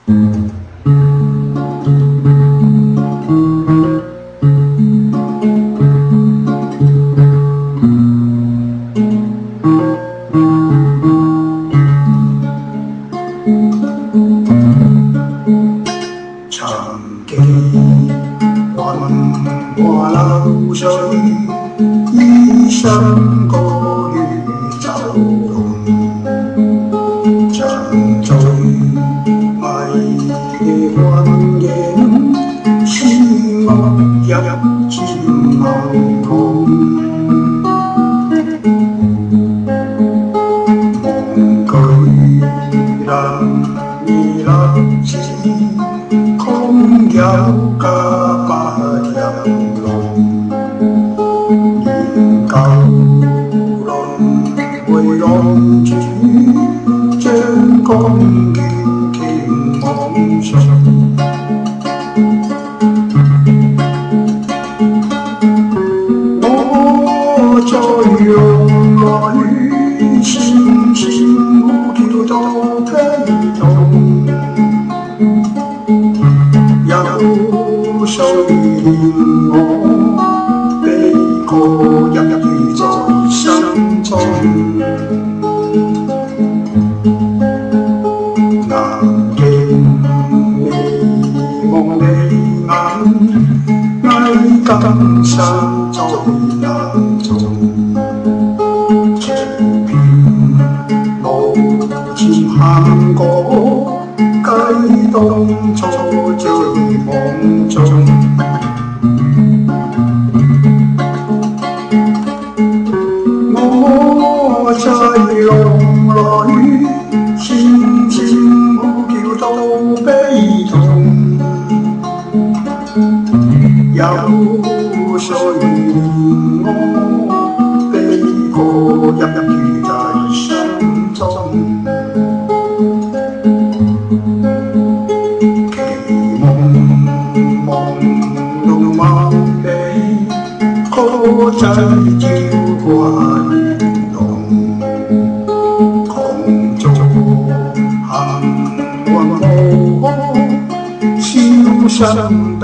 长街万花流水，一生歌与朝龙。正最美的欢颜，是我入情朦朧。梦居人已落知。空有家不入浪，年舊輪迴浪主，將光劍傾網上。我在浪裏聲聲呼叫多悲痛。有誰憐我悲歌入於在心中？難認迷蒙的眼，危更生在眼中。隨便無前行過。街當初醉夢中，我在浪裏輕輕呼叫到悲痛，有誰憐我悲歌入於在心中？歌仔叫掛亂動，狂逐行雲霧，消失悲